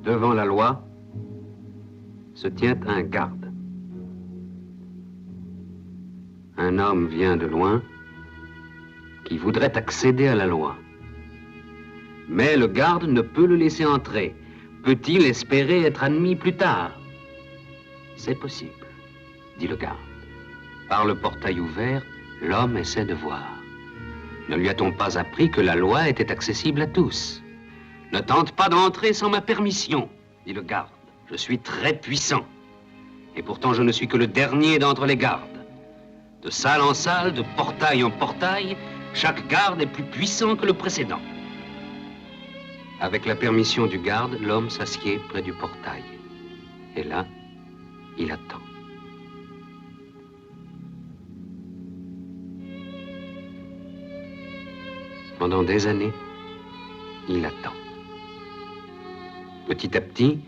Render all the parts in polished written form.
Devant la loi se tient un garde. Un homme vient de loin qui voudrait accéder à la loi. Mais le garde ne peut le laisser entrer. Peut-il espérer être admis plus tard? C'est possible, dit le garde. Par le portail ouvert, l'homme essaie de voir. Ne lui a-t-on pas appris que la loi était accessible à tous? Ne tente pas d'entrer sans ma permission, dit le garde. Je suis très puissant. Et pourtant, je ne suis que le dernier d'entre les gardes. De salle en salle, de portail en portail, chaque garde est plus puissant que le précédent. Avec la permission du garde, l'homme s'assied près du portail. Et là, il attend. Pendant des années, il attend. Petit à petit,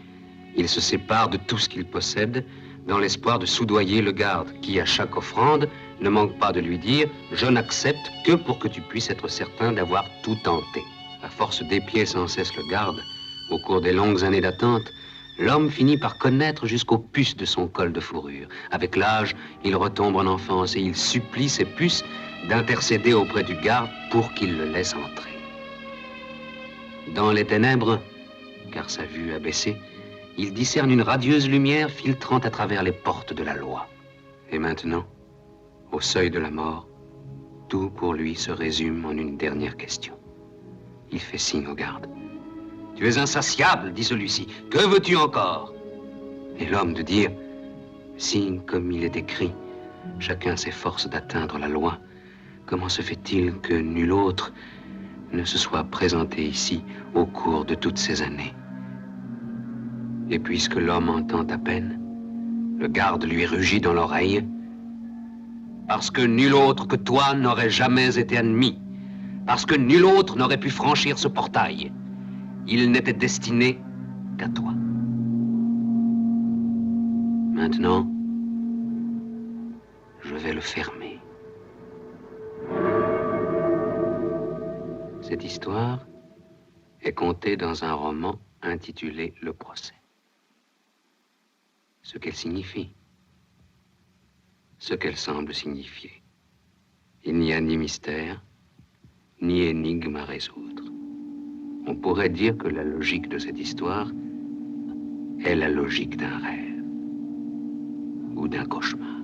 il se sépare de tout ce qu'il possède dans l'espoir de soudoyer le garde qui, à chaque offrande, ne manque pas de lui dire « Je n'accepte que pour que tu puisses être certain d'avoir tout tenté ». À force d'épier sans cesse le garde, au cours des longues années d'attente, l'homme finit par connaître jusqu'aux puces de son col de fourrure. Avec l'âge, il retombe en enfance et il supplie ses puces d'intercéder auprès du garde pour qu'il le laisse entrer. Dans les ténèbres, car sa vue a baissé, il discerne une radieuse lumière filtrant à travers les portes de la loi. Et maintenant, au seuil de la mort, tout pour lui se résume en une dernière question. Il fait signe au garde. « Tu es insatiable, dit celui-ci. Que veux-tu encore ?» Et l'homme de dire, « Si, comme il est écrit, chacun s'efforce d'atteindre la loi, comment se fait-il que nul autre ne se soit présenté ici au cours de toutes ces années? » Et puisque l'homme entend à peine, le garde lui rugit dans l'oreille, « Parce que nul autre que toi n'aurait jamais été admis, parce que nul autre n'aurait pu franchir ce portail. Il n'était destiné qu'à toi. Maintenant, je vais le fermer. » Cette histoire est contée dans un roman intitulé « Le procès ». Ce qu'elle signifie, ce qu'elle semble signifier. Il n'y a ni mystère, ni énigme à résoudre. On pourrait dire que la logique de cette histoire est la logique d'un rêve ou d'un cauchemar.